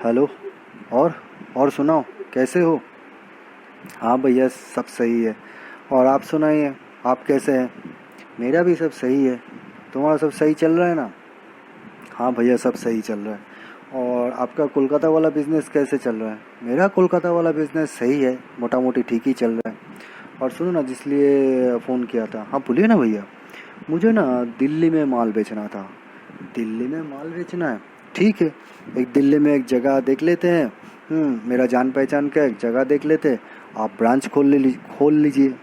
Hello. और और सुनाओ, कैसे हो? हाँ भैया, सब सही है। और आप सुनाइए, आप कैसे हैं? मेरा भी सब सही है। तुम्हारा सब सही चल रहा है ना? हाँ भैया, सब सही चल रहा है। और आपका कोलकाता वाला बिज़नेस कैसे चल रहा है? मेरा कोलकाता वाला बिज़नेस सही है, मोटा मोटी ठीक ही चल रहा है। और सुनो ना, जिसलिए फ़ोन किया था, हाँ बोलिए ना भैया। मुझे ना दिल्ली में माल बेचना था। दिल्ली में माल बेचना है, ठीक है। एक दिल्ली में एक जगह देख लेते हैं। मेरा जान पहचान का एक जगह देख लेते हैं। आप ब्रांच खोल लीजिए।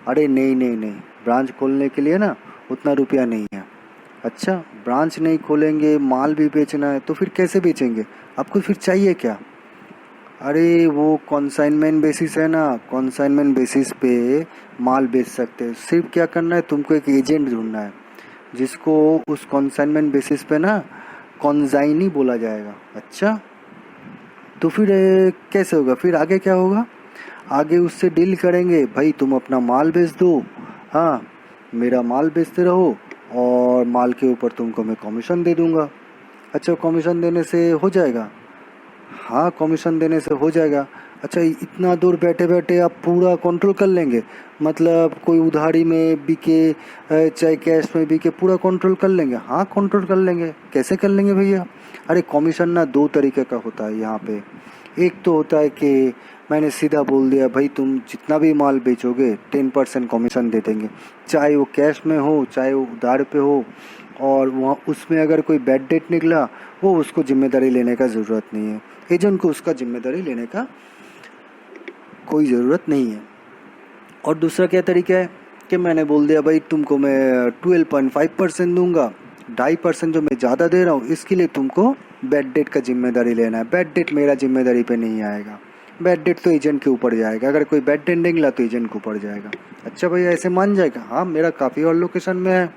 अरे नहीं नहीं नहीं, ब्रांच खोलने के लिए ना उतना रुपया नहीं है। अच्छा, ब्रांच नहीं खोलेंगे, माल भी बेचना है तो फिर कैसे बेचेंगे? आपको फिर चाहिए क्या? अरे वो कॉन्साइनमेंट बेसिस है ना, कॉन्साइनमेंट बेसिस पे माल बेच सकते हैं। सिर्फ क्या करना है, तुमको एक एजेंट ढूंढना है जिसको उस कॉन्साइनमेंट बेसिस पे ना कॉन्जाइनी बोला जाएगा। अच्छा, तो फिर कैसे होगा? फिर आगे क्या होगा? आगे उससे डील करेंगे, भाई तुम अपना माल बेच दो, हाँ, मेरा माल बेचते रहो, और माल के ऊपर तुमको मैं कमीशन दे दूंगा। अच्छा, कमीशन देने से हो जाएगा? हाँ, कमीशन देने से हो जाएगा। अच्छा, इतना दूर बैठे बैठे आप पूरा कंट्रोल कर लेंगे? मतलब कोई उधारी में बिके चाहे कैश में बिके, पूरा कंट्रोल कर लेंगे? हाँ, कंट्रोल कर लेंगे। कैसे कर लेंगे भैया? अरे कमीशन ना दो तरीके का होता है यहाँ पे। एक तो होता है कि मैंने सीधा बोल दिया, भाई तुम जितना भी माल बेचोगे 10% कमीशन दे देंगे, चाहे वो कैश में हो चाहे वो उधार पे हो। और वहाँ उसमें अगर कोई बैड डेट निकला, वो उसको जिम्मेदारी लेने का ज़रूरत नहीं है। एजेंट को उसका जिम्मेदारी लेने का कोई ज़रूरत नहीं है। और दूसरा क्या तरीका है कि मैंने बोल दिया, भाई तुमको मैं 12.5% दूंगा, 2.5% जो मैं ज़्यादा दे रहा हूँ इसके लिए तुमको बैड डेट का जिम्मेदारी लेना है। बैड डेट मेरा जिम्मेदारी पे नहीं आएगा, बैड डेट तो एजेंट के ऊपर जाएगा। अगर कोई बैड डेट निकला तो एजेंट के ऊपर जाएगा। अच्छा भैया, ऐसे मान जाएगा? हाँ, मेरा काफ़ी और लोकेशन में है,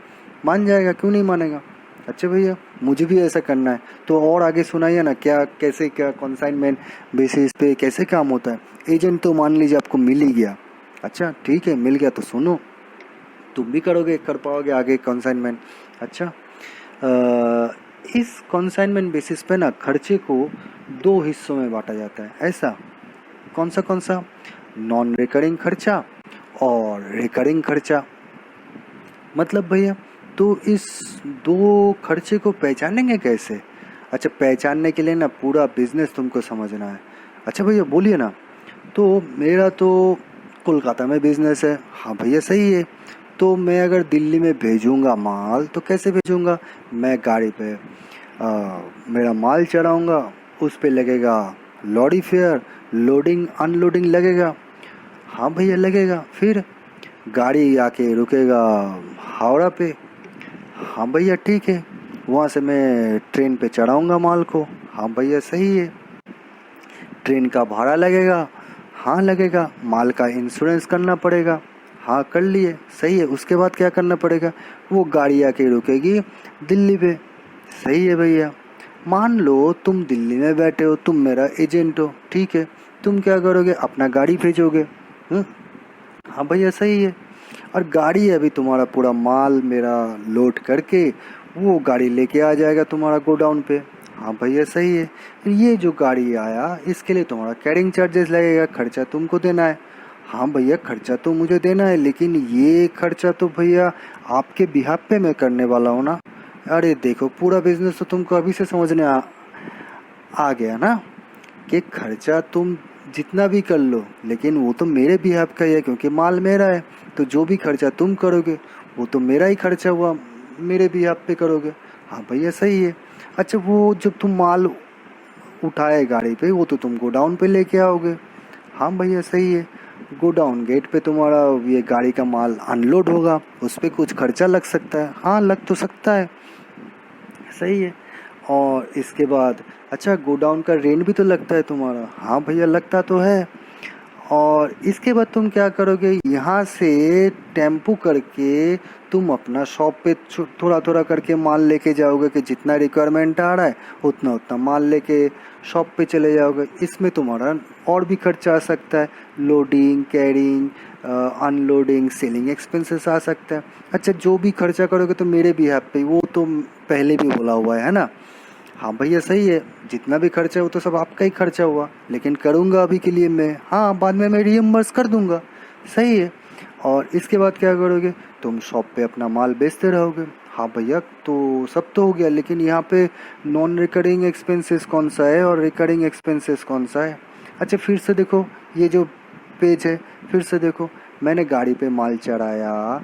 मान जाएगा, क्यों नहीं मानेगा। अच्छा भैया, मुझे भी ऐसा करना है। तो और आगे सुनाइए ना, क्या कैसे, क्या कॉन्साइनमेंट बेसिस पे कैसे काम होता है? एजेंट तो मान लीजिए आपको मिल ही गया। अच्छा ठीक है, मिल गया तो सुनो, तुम भी कर पाओगे आगे कॉन्साइनमेंट। अच्छा, इस कॉन्साइनमेंट बेसिस पे ना खर्चे को दो हिस्सों में बांटा जाता है। ऐसा कौन सा? नॉन रिकरिंग खर्चा और रिकरिंग खर्चा। मतलब भैया, तो इस दो खर्चे को पहचानेंगे कैसे? अच्छा, पहचानने के लिए ना पूरा बिजनेस तुमको समझना है। अच्छा भैया बोलिए ना। तो मेरा तो कोलकाता में बिजनेस है। हाँ भैया सही है। तो मैं अगर दिल्ली में भेजूंगा माल तो कैसे भेजूंगा? मैं गाड़ी पे मेरा माल चढ़ाऊंगा, उस पे लगेगा लॉरी फेयर, लोडिंग अनलोडिंग लगेगा। हाँ भैया लगेगा। फिर गाड़ी आके रुकेगा हावड़ा पे। हाँ भैया ठीक है। वहाँ से मैं ट्रेन पे चढ़ाऊंगा माल को। हाँ भैया सही है। ट्रेन का भाड़ा लगेगा। हाँ लगेगा। माल का इंश्योरेंस करना पड़ेगा। हाँ कर लिए, सही है। उसके बाद क्या करना पड़ेगा? वो गाड़ी आके रुकेगी दिल्ली पे। सही है भैया। मान लो तुम दिल्ली में बैठे हो, तुम मेरा एजेंट हो, ठीक है। तुम क्या करोगे? अपना गाड़ी भेजोगे। हम्म। हाँ भैया सही है। और गाड़ी अभी तुम्हारा पूरा माल मेरा लोड करके वो गाड़ी लेके आ जाएगा तुम्हारा गोडाउन पे। हाँ भैया सही है। फिर ये जो गाड़ी आया इसके लिए तुम्हारा कैरिंग चार्जेस लगेगा, खर्चा तुमको देना है। हाँ भैया खर्चा तो मुझे देना है, लेकिन ये खर्चा तो भैया आपके बिहाफ पे मैं करने वाला हूँ ना। अरे देखो, पूरा बिजनेस तो तुमको अभी से समझने आ गया ना, कि खर्चा तुम जितना भी कर लो लेकिन वो तो मेरे बिहाफ का ही है, क्योंकि माल मेरा है। तो जो भी खर्चा तुम करोगे वो तो मेरा ही खर्चा हुआ, मेरे बिहाफ पे करोगे। हाँ भैया सही है। अच्छा, वो जब तुम माल उठाए गाड़ी पे, वो तो तुम गोडाउन पे लेके आओगे। हाँ भैया सही है। गोडाउन गेट पे तुम्हारा ये गाड़ी का माल अनलोड होगा, उस पर कुछ खर्चा लग सकता है। हाँ लग तो सकता है, सही है। और इसके बाद अच्छा, गोडाउन का रेंट भी तो लगता है तुम्हारा। हाँ भैया लगता तो है। और इसके बाद तुम क्या करोगे? यहाँ से टेम्पू करके तुम अपना शॉप पे थोड़ा थोड़ा करके माल लेके जाओगे, कि जितना रिक्वायरमेंट आ रहा है उतना उतना माल लेके शॉप पे चले जाओगे। इसमें तुम्हारा और भी खर्चा आ सकता है, loading, carrying, unloading, selling expenses आ सकता है। अच्छा, जो भी खर्चा करोगे तो मेरे बिहाफ पे, वो तो पहले भी बोला हुआ है ना। हाँ भैया सही है, जितना भी खर्चा है वो तो सब आपका ही खर्चा हुआ, लेकिन करूँगा अभी के लिए मैं, हाँ बाद में मैं रीइम्बर्स कर दूँगा। सही है। और इसके बाद क्या करोगे, तुम शॉप पे अपना माल बेचते रहोगे। हाँ भैया, तो सब तो हो गया, लेकिन यहाँ पे नॉन रिकरिंग एक्सपेंसेस कौन सा है और रिकरिंग एक्सपेंसेस कौन सा है। अच्छा फिर से देखो ये जो पेज है, फिर से देखो, मैंने गाड़ी पे माल चढ़ाया,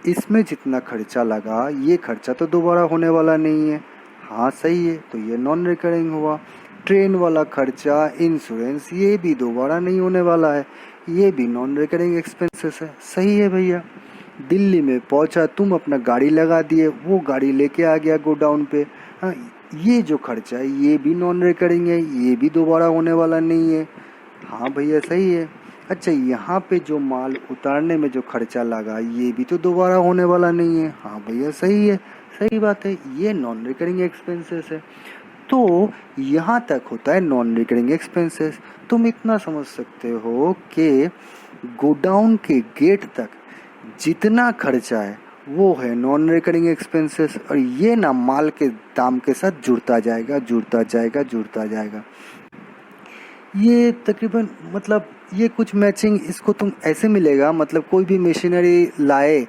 इसमें जितना खर्चा लगा ये खर्चा तो दोबारा होने वाला नहीं है। हाँ सही है, तो ये नॉन रिकरिंग हुआ। ट्रेन वाला खर्चा, इंश्योरेंस, ये भी दोबारा नहीं होने वाला है, ये भी नॉन रिकरिंग एक्सपेंसेस है। सही है भैया। दिल्ली में पहुंचा, तुम अपना गाड़ी लगा दिए, वो गाड़ी लेके आ गया गोडाउन पे। हाँ, ये जो खर्चा है ये भी नॉन रिकरिंग है, ये भी दोबारा होने वाला नहीं है। हाँ भैया सही है। अच्छा यहाँ पे जो माल उतारने में जो खर्चा लगा ये भी तो दोबारा होने वाला नहीं है। हाँ भैया सही है, सही बात है, ये नॉन रिकरिंग एक्सपेंसेस है। तो यहाँ तक होता है नॉन रिकरिंग एक्सपेंसेस। तुम इतना समझ सकते हो कि गोडाउन के गेट तक जितना खर्चा है वो है नॉन रिकरिंग एक्सपेंसेस, और ये ना माल के दाम के साथ जुड़ता जाएगा, जुड़ता जाएगा, जुड़ता जाएगा। ये तकरीबन मतलब ये कुछ मैचिंग इसको तुम ऐसे मिलेगा, मतलब कोई भी मशीनरी लाए,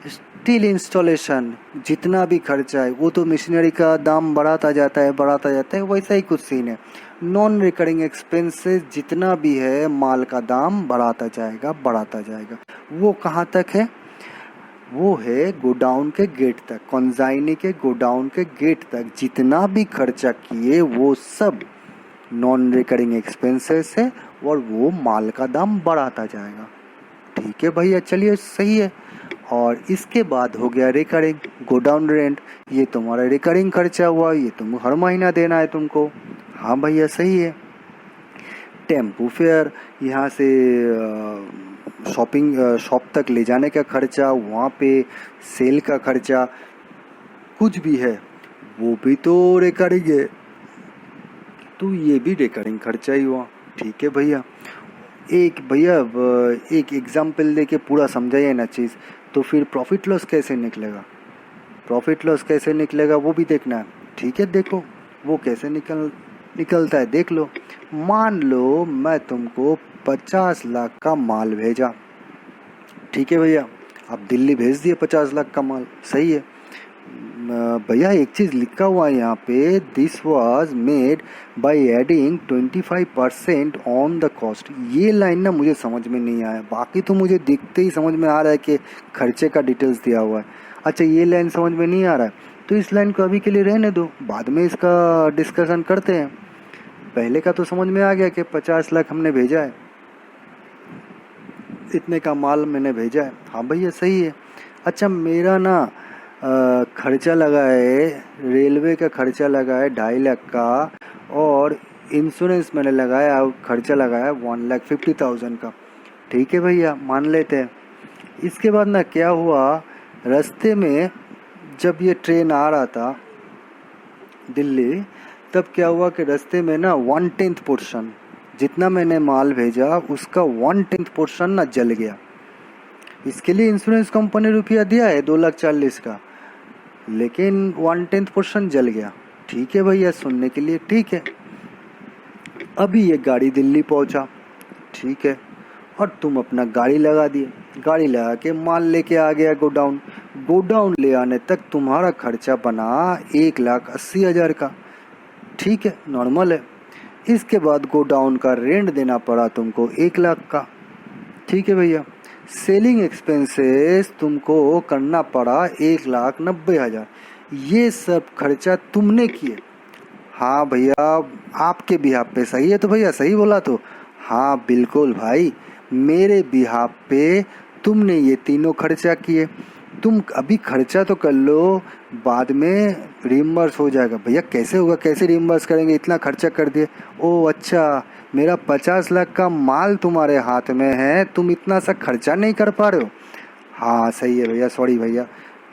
स्टील इंस्टॉलेशन, जितना भी खर्चा है वो तो मशीनरी का दाम बढ़ाता जाता है, बढ़ाता जाता है, वैसा ही कुछ सीन है। नॉन रिकरिंग एक्सपेंसेस जितना भी है माल का दाम बढ़ाता जाएगा, बढ़ाता जाएगा। वो कहाँ तक है, वो है गोडाउन के गेट तक, कॉन्जाइनी के गोडाउन के गेट तक जितना भी खर्चा किए वो सब नॉन रिकरिंग एक्सपेंसेस है, और वो माल का दाम बढ़ाता जाएगा। ठीक है भैया, चलिए सही है। और इसके बाद हो गया रिकरिंग, गोडाउन रेंट, ये तुम्हारा रिकरिंग खर्चा हुआ, ये तुम हर महीना देना है तुमको। हाँ भैया सही है। टेम्पू फेयर, यहाँ से शॉप तक ले जाने का खर्चा, वहाँ पे सेल का खर्चा, कुछ भी है वो भी तो रिकरिंग है, तो ये भी रिकरिंग खर्चा ही हुआ। ठीक है भैया। एक एग्जाम्पल देके पूरा समझाइए ना चीज़, तो फिर प्रॉफिट लॉस कैसे निकलेगा, प्रॉफिट लॉस कैसे निकलेगा वो भी देखना है। ठीक है, देखो वो कैसे निकलता है देख लो। मान लो मैं तुमको 50 लाख का माल भेजा। ठीक है भैया, आप दिल्ली भेज दिए 50 लाख का माल, सही है भैया। एक चीज़ लिखा हुआ है यहाँ पे, this was made by adding 25% on the cost. ये लाइन ना मुझे समझ में नहीं आया, बाकी तो मुझे दिखते ही समझ में आ रहा है कि खर्चे का डिटेल्स दिया हुआ है। अच्छा ये लाइन समझ में नहीं आ रहा है, तो इस लाइन को अभी के लिए रहने दो, बाद में इसका डिस्कशन करते हैं। पहले का तो समझ में आ गया कि 50 लाख हमने भेजा है, इतने का माल मैंने भेजा है। हाँ भैया सही है। अच्छा मेरा ना खर्चा लगा है, रेलवे का खर्चा लगा है 2.5 लाख का, और इंश्योरेंस मैंने लगाया, खर्चा लगाया 1,50,000 का। ठीक है भैया, मान लेते हैं। इसके बाद ना क्या हुआ, रास्ते में जब ये ट्रेन आ रहा था दिल्ली, तब क्या हुआ कि रास्ते में ना 1/10 पोर्शन, जितना मैंने माल भेजा उसका 1/10 पोर्शन ना जल गया। इसके लिए इंश्योरेंस कंपनी रुपया दिया है 2,40,000 का, लेकिन 1/10 पोर्शन जल गया। ठीक है भैया, सुनने के लिए ठीक है। अभी ये गाड़ी दिल्ली पहुंचा, ठीक है, और तुम अपना गाड़ी लगा दिए, गाड़ी लगा के माल लेके आ गया गोडाउन। गोडाउन ले आने तक तुम्हारा खर्चा बना 1,80,000 का। ठीक है, नॉर्मल है। इसके बाद गोडाउन का रेंट देना पड़ा तुमको 1 लाख का। ठीक है भैया। सेलिंग एक्सपेंसेस तुमको करना पड़ा 1,90,000। ये सब खर्चा तुमने किए। हाँ भैया, आपके बिहाफ पे सही है तो भैया सही बोला तो, हाँ बिल्कुल भाई, मेरे बिहाफ पे तुमने ये तीनों खर्चा किए। तुम अभी खर्चा तो कर लो, बाद में रिम्बर्स हो जाएगा। भैया कैसे होगा, कैसे रिम्बर्स करेंगे, इतना खर्चा कर दिए। ओ अच्छा, मेरा 50 लाख का माल तुम्हारे हाथ में है, तुम इतना सा खर्चा नहीं कर पा रहे हो। हाँ सही है भैया, सॉरी भैया,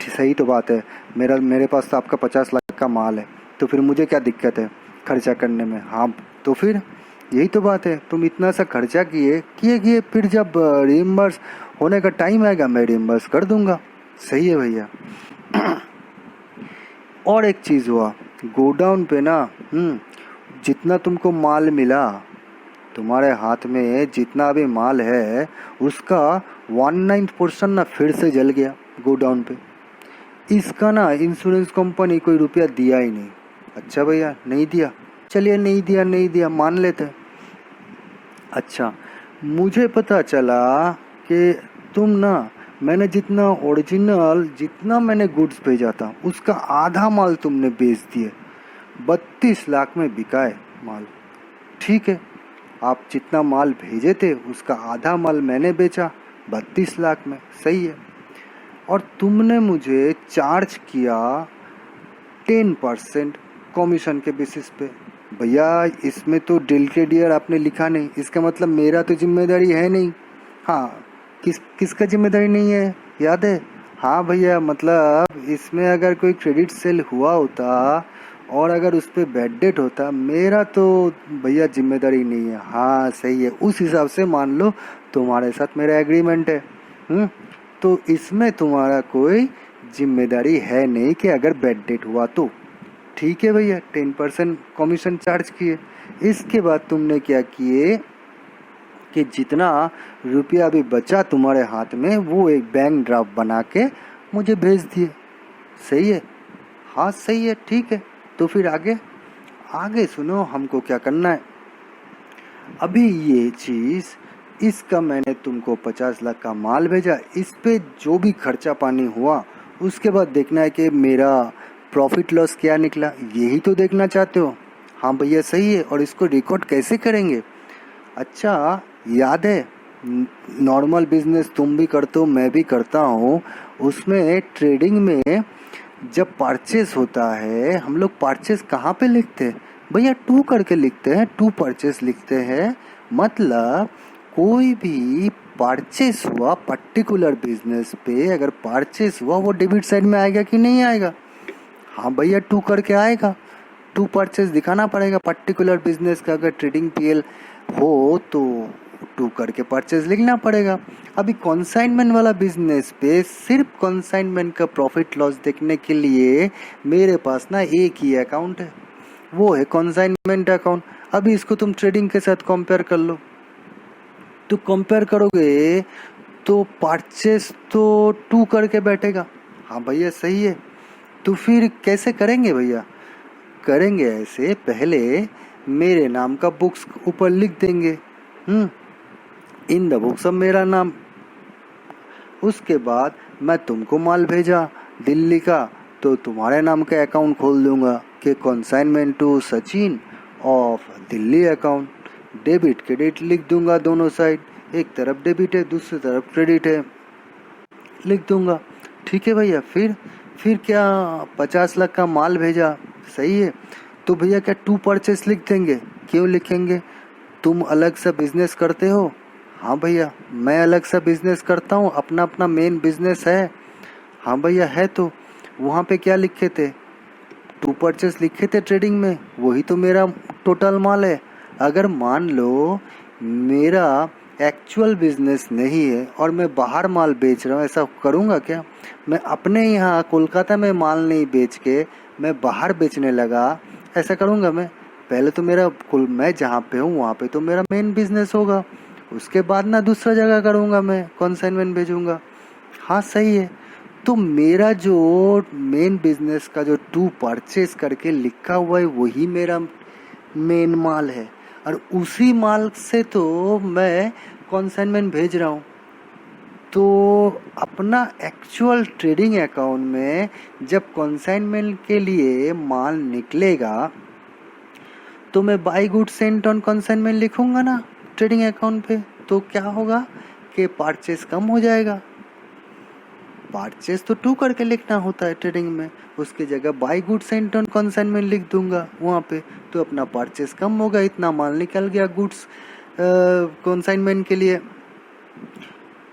सही तो बात है, मेरे पास तो आपका 50 लाख का माल है, तो फिर मुझे क्या दिक्कत है खर्चा करने में। हाँ तो फिर यही तो बात है, तुम इतना सा खर्चा किए, फिर जब रिम्बर्स होने का टाइम आएगा मैं रिम्बर्स कर दूंगा। सही है भैया। और एक चीज़ हुआ, गोडाउन पे ना जितना तुमको माल मिला, तुम्हारे हाथ में जितना भी माल है उसका 1/9 ना फिर से जल गया गोडाउन पे। इसका ना इंश्योरेंस कंपनी कोई रुपया दिया ही नहीं। अच्छा भैया नहीं दिया, चलिए नहीं दिया मान लेते। अच्छा मुझे पता चला कि तुम ना, मैंने जितना मैंने गुड्स भेजा था उसका आधा माल तुमने बेच दिए। 32 लाख में बिका है माल। ठीक है, आप जितना माल भेजे थे उसका आधा माल मैंने बेचा 32 लाख में, सही है। और तुमने मुझे चार्ज किया 10% कमीशन के बेसिस पे। भैया इसमें तो डील के डियर आपने लिखा नहीं, इसका मतलब मेरा तो जिम्मेदारी है नहीं। हाँ, किसका जिम्मेदारी नहीं है याद है? हाँ भैया, मतलब इसमें अगर कोई क्रेडिट सेल हुआ होता और अगर उस पर बैड डेट होता, मेरा तो भैया जिम्मेदारी नहीं है। हाँ सही है, उस हिसाब से मान लो तुम्हारे साथ मेरा एग्रीमेंट है। तो इसमें तुम्हारा कोई जिम्मेदारी है नहीं कि अगर बैड डेट हुआ तो। ठीक है भैया, 10% कमीशन चार्ज किए। इसके बाद तुमने क्या किए कि जितना रुपया भी बचा तुम्हारे हाथ में वो एक बैंक ड्राफ्ट बना के मुझे भेज दिए। सही है? हाँ सही है, ठीक है। तो फिर आगे सुनो हमको क्या करना है। अभी ये चीज़, इसका मैंने तुमको 50 लाख का माल भेजा, इस पे जो भी खर्चा पानी हुआ उसके बाद देखना है कि मेरा प्रॉफिट लॉस क्या निकला, यही तो देखना चाहते हो। हाँ भैया सही है, और इसको रिकॉर्ड कैसे करेंगे? अच्छा याद है, नॉर्मल बिजनेस तुम भी करते हो मैं भी करता हूँ, उसमें ट्रेडिंग में जब परचेस होता है हम लोग परचेस कहाँ पे लिखते हैं भैया? टू करके लिखते हैं, टू परचेस लिखते हैं। मतलब कोई भी परचेस हुआ पर्टिकुलर बिजनेस पे, अगर परचेस हुआ वो डेबिट साइड में आएगा कि नहीं आएगा? हाँ भैया टू करके आएगा, टू परचेस दिखाना पड़ेगा पर्टिकुलर बिजनेस का। अगर ट्रेडिंग पीएल हो तो टू करके परचेस लिखना पड़ेगा। अभी कॉन्साइनमेंट वाला बिजनेस पे सिर्फ कॉन्साइनमेंट का प्रॉफिट लॉस देखने के लिए मेरे पास ना एक ही अकाउंट है, वो है कॉन्साइनमेंट अकाउंट। अभी इसको तुम ट्रेडिंग के साथ कंपेयर कर लो, तो कंपेयर करोगे तो परचेस तो टू करके बैठेगा। हाँ भैया सही है। तो फिर कैसे करेंगे भैया? करेंगे ऐसे, पहले मेरे नाम का बुक्स ऊपर लिख देंगे, इन द बुक्स ऑफ मेरा नाम। उसके बाद मैं तुमको माल भेजा दिल्ली का, तो तुम्हारे नाम का अकाउंट खोल दूंगा कि consignment to Sachin of Delhi account. Debit credit लिख दूंगा दोनों साइड, एक तरफ डेबिट है दूसरी तरफ क्रेडिट है, लिख दूंगा। ठीक है भैया, फिर क्या 50 लाख का माल भेजा, सही है। तो भैया क्या टू परचेस लिख देंगे? क्यों लिखेंगे? तुम अलग सा बिजनेस करते हो? हाँ भैया मैं अलग सा बिजनेस करता हूँ, अपना अपना मेन बिजनेस है। हाँ भैया है, तो वहाँ पे क्या लिखे थे? टू परचेस लिखे थे ट्रेडिंग में, वही तो मेरा टोटल माल है। अगर मान लो मेरा एक्चुअल बिजनेस नहीं है और मैं बाहर माल बेच रहा हूँ, ऐसा करूँगा क्या? मैं अपने यहाँ कोलकाता में माल नहीं बेच के मैं बाहर बेचने लगा, ऐसा करूँगा मैं? पहले तो मैं जहाँ पे हूँ वहाँ पे तो मेरा मेन बिजनेस होगा, उसके बाद ना दूसरा जगह करूँगा, मैं कॉन्साइनमेंट भेजूँगा। हाँ सही है। तो मेरा जो मेन बिजनेस का जो टू परचेस करके लिखा हुआ है वही मेरा मेन माल है, और उसी माल से तो मैं कॉन्साइनमेंट भेज रहा हूँ। तो अपना एक्चुअल ट्रेडिंग अकाउंट में जब कॉन्साइनमेंट के लिए माल निकलेगा तो मैं by good Saint on consignment लिखूंगा ना ट्रेडिंग अकाउंट पे, तो क्या होगा कि परचेस कम हो जाएगा। परचेस तो टू करके लिखना होता है ट्रेडिंग में, उसकी जगह by good Saint on consignment लिख दूंगा वहाँ पे, तो अपना परचेस कम होगा, इतना माल निकल गया गुड्स कॉन्साइनमेंट के लिए।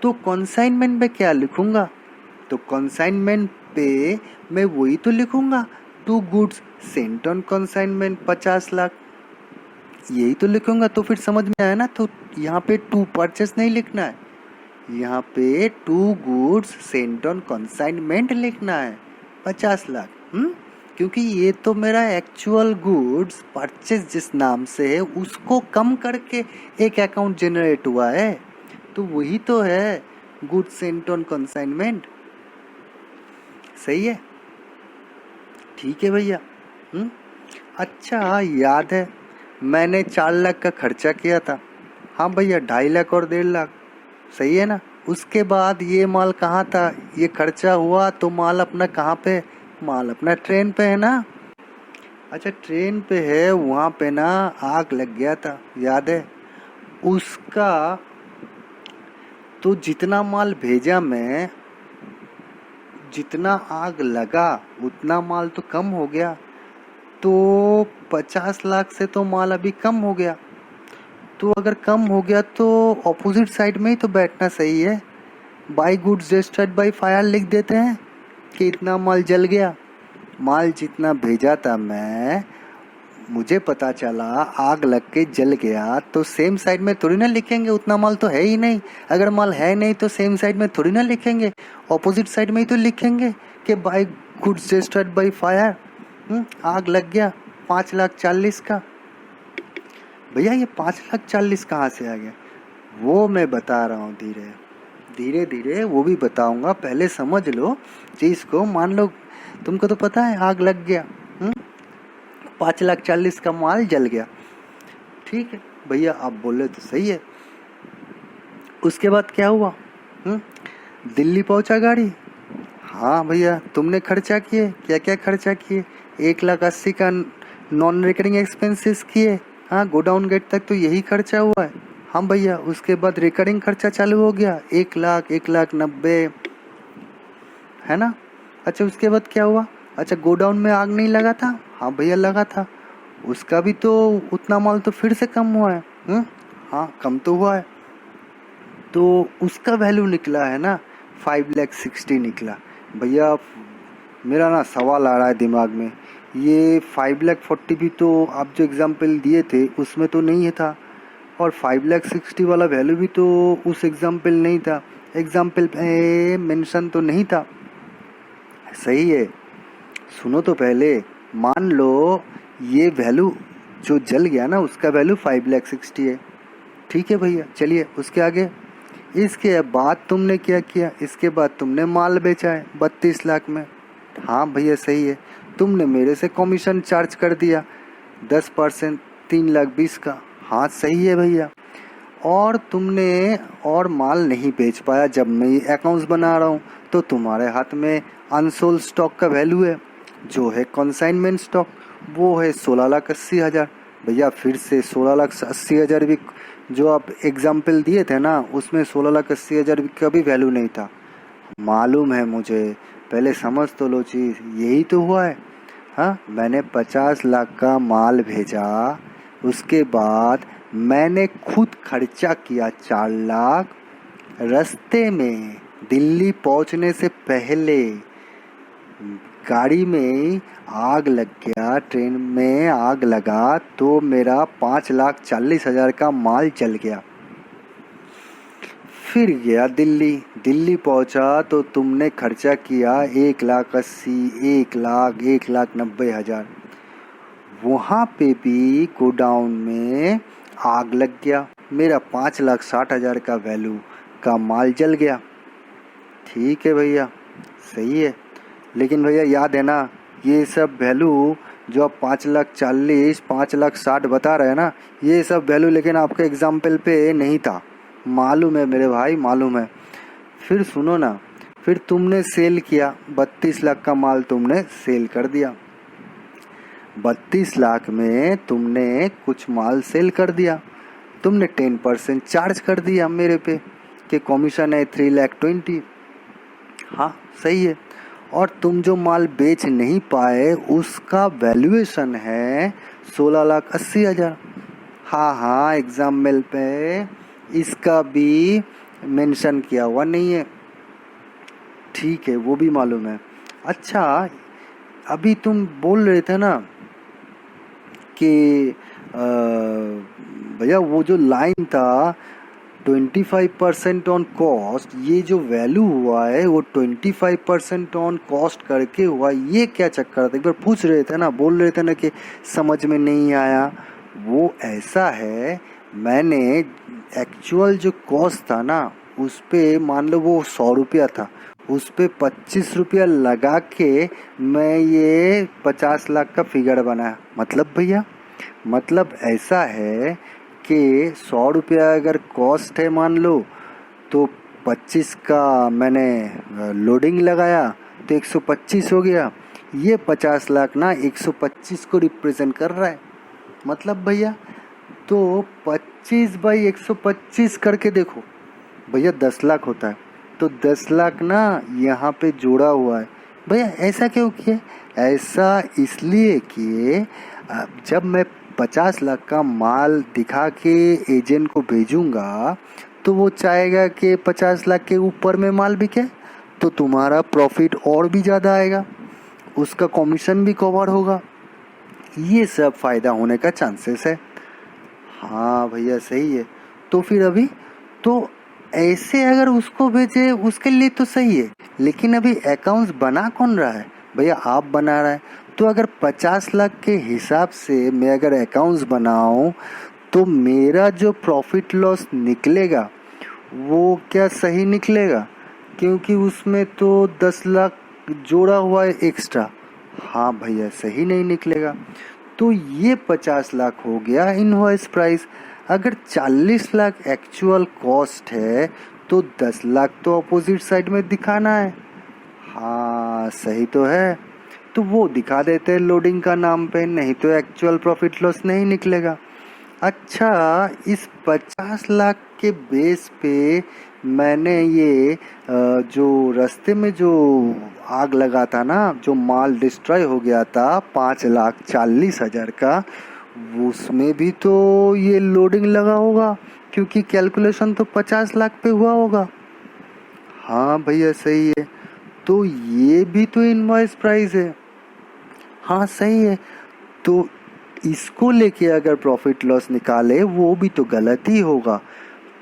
तो कॉन्साइनमेंट पे क्या लिखूंगा? तो कॉन्साइनमेंट पे मैं वही तो लिखूंगा, to goods sent on consignment 50 lakh, यही तो लिखूंगा। तो फिर समझ में आया ना? तो यहाँ पे टू परचेस नहीं लिखना है, यहाँ पे to goods sent on consignment लिखना है 50 लाख। क्योंकि ये तो मेरा एक्चुअल गुड्स परचेज जिस नाम से है उसको कम करके एक अकाउंट जनरेट हुआ है, तो वही तो है गुड्स सेंट ऑन कंसाइनमेंट। सही है, ठीक है भैया। अच्छा, याद है मैंने 4 लाख का खर्चा किया था। हाँ भैया, 2.5 लाख और 1.5 लाख, सही है ना। उसके बाद ये माल कहाँ था, ये खर्चा हुआ तो माल अपना कहाँ पे, माल अपना ट्रेन पे है ना। अच्छा, ट्रेन पे है, वहाँ पे ना आग लग गया था, याद है उसका। तो जितना माल भेजा मैं, जितना आग लगा उतना माल तो कम हो गया, तो 50 लाख से तो माल अभी कम हो गया। तो अगर कम हो गया तो ऑपोजिट साइड में ही तो बैठना सही है। By goods destroyed by fire लिख देते हैं कि इतना माल जल गया। माल जितना भेजा था मैं, मुझे पता चला आग लग के जल गया, तो सेम साइड में थोड़ी ना लिखेंगे, उतना माल तो है ही नहीं। अगर माल है नहीं तो सेम साइड में थोड़ी ना लिखेंगे, ऑपोजिट साइड में ही तो लिखेंगे कि by goods destroyed by fire. आग लग गया 5,40,000 का। भैया ये 5,40,000 कहाँ से आ गया, वो मैं बता रहा हूँ धीरे धीरे धीरे, वो भी बताऊंगा। पहले समझ लो चीज को। मान लो तुमको तो पता है आग लग गया, 5,40,000 का माल जल गया, ठीक है भैया, आप बोले तो सही है। उसके बाद क्या हुआ, दिल्ली पहुंचा गाड़ी। हाँ भैया, तुमने खर्चा किए, क्या क्या खर्चा किए, 1,80,000 का नॉन रिकरिंग एक्सपेंसेस किए। हाँ, गोडाउन गेट तक तो यही खर्चा हुआ है। हाँ भैया, उसके बाद रिकरिंग खर्चा चालू हो गया, 1,00,000, 1,90,000, है ना। अच्छा, उसके बाद क्या हुआ, अच्छा गोडाउन में आग नहीं लगा था। हाँ भैया लगा था, उसका भी तो उतना माल तो फिर से कम हुआ है। हाँ, कम तो हुआ है, तो उसका वैल्यू निकला है ना 5,60,000 निकला। भैया मेरा ना सवाल आ रहा है दिमाग में, ये 5,40,000 भी तो आप जो एग्जाम्पल दिए थे उसमें तो नहीं है था, और 5,60,000 वाला वैल्यू भी तो उस एग्जाम्पल नहीं था, एग्जाम्पल पे मेंशन तो नहीं था। सही है, सुनो तो पहले। मान लो ये वैल्यू जो जल गया ना उसका वैल्यू 5,60,000 है, ठीक है भैया। चलिए उसके आगे, इसके बाद तुमने क्या किया, इसके बाद तुमने माल बेचा है 32 लाख में। हाँ भैया सही है, तुमने मेरे से कमीशन चार्ज कर दिया 10%, 3,20,000 का। हाँ सही है भैया, और तुमने और माल नहीं बेच पाया जब मैं ये अकाउंट्स बना रहा हूँ, तो तुम्हारे हाथ में अनसोल्ड स्टॉक का वैल्यू है जो है कंसाइनमेंट स्टॉक, वो है 16,80,000। भैया फिर से 16,80,000 भी, जो आप एग्जाम्पल दिए थे ना उसमें 16,80,000 का भी वैल्यू नहीं था। मालूम है मुझे, पहले समझ तो लो चीज़, यही तो हुआ है। हाँ, मैंने 50 लाख का माल भेजा, उसके बाद मैंने खुद खर्चा किया 4 लाख। रास्ते में दिल्ली पहुंचने से पहले गाड़ी में आग लग गया, ट्रेन में आग लगा, तो मेरा 5,40,000 का माल जल गया। फिर गया दिल्ली, दिल्ली पहुंचा तो तुमने खर्चा किया 1,80,000, 1,00,000, 1,90,000। वहाँ पे भी गोडाउन में आग लग गया, मेरा 5,60,000 का वैल्यू का माल जल गया। ठीक है भैया, सही है। लेकिन भैया याद है ना, ये सब वैल्यू जो आप 5,40,000, 5,60,000 बता रहे हैं ना, ये सब वैल्यू लेकिन आपके एग्जाम्पल पे नहीं था। मालूम है मेरे भाई, मालूम है। फिर सुनो ना, फिर तुमने सेल किया 32 लाख का माल, तुमने सेल कर दिया। 32 लाख में तुमने कुछ माल सेल कर दिया, तुमने 10% चार्ज कर दिया मेरे पे कि कमीशन है 3,20,000। हाँ सही है, और तुम जो माल बेच नहीं पाए उसका वैल्यूएशन है 16,80,000। हाँ हाँ, एग्जाम्पल पे इसका भी मेंशन किया हुआ नहीं है, ठीक है, वो भी मालूम है। अच्छा, अभी तुम बोल रहे थे ना कि भैया वो जो लाइन था 25% ऑन कॉस्ट, ये जो वैल्यू हुआ है वो 25% ऑन कॉस्ट करके हुआ। ये क्या चक्कर था? एक बार पूछ रहे थे ना, बोल रहे थे ना कि समझ में नहीं आया। वो ऐसा है, मैंने एक्चुअल जो कॉस्ट था ना उस पे, मान लो वो 100 रुपया था, उस पे 25 रुपया लगा के मैं ये 50 लाख का फिगर बनाया। मतलब भैया, मतलब ऐसा है कि 100 रुपया अगर कॉस्ट है मान लो, तो 25 का मैंने लोडिंग लगाया तो 125 हो गया। ये 50 लाख ना 125 को रिप्रेजेंट कर रहा है। मतलब भैया, तो 25 बाई 125 करके देखो भैया, 10 लाख होता है। तो 10 लाख ना यहाँ पे जोड़ा हुआ है। भैया ऐसा क्यों किए? ऐसा इसलिए किए, जब मैं 50 लाख का माल दिखा के एजेंट को भेजूंगा तो वो चाहेगा कि 50 लाख के ऊपर में माल बिके, तो तुम्हारा प्रॉफिट और भी ज़्यादा आएगा, उसका कमीशन भी कवर होगा। ये सब फायदा होने का चांसेस है। हाँ भैया सही है। तो फिर अभी तो ऐसे अगर उसको भेजे उसके लिए तो सही है, लेकिन अभी अकाउंट्स बना कौन रहा है? भैया आप बना रहा है। तो अगर 50 लाख के हिसाब से मैं अगर अकाउंट्स बनाऊं तो मेरा जो प्रॉफिट लॉस निकलेगा वो क्या सही निकलेगा? क्योंकि उसमें तो 10 लाख जोड़ा हुआ है एक्स्ट्रा। हाँ भैया सही नहीं निकलेगा। तो ये 50 लाख हो गया इनवॉइस प्राइस। अगर 40 लाख एक्चुअल कॉस्ट है तो 10 लाख तो अपोजिट साइड में दिखाना है। हाँ सही तो है। तो वो दिखा देते हैं लोडिंग का नाम पे, नहीं तो एक्चुअल प्रॉफिट लॉस नहीं निकलेगा। अच्छा, इस 50 लाख के बेस पे मैंने ये जो रास्ते में जो आग लगा था ना, जो माल डिस्ट्रॉय हो गया था 5,40,000 का, उसमें भी तो ये लोडिंग लगा होगा, क्योंकि कैलकुलेशन तो 50 लाख पे हुआ होगा। हाँ भैया सही है। तो ये भी तो इनवॉइस प्राइस है। हाँ सही है। तो इसको लेके अगर प्रॉफिट लॉस निकाले वो भी तो गलत ही होगा।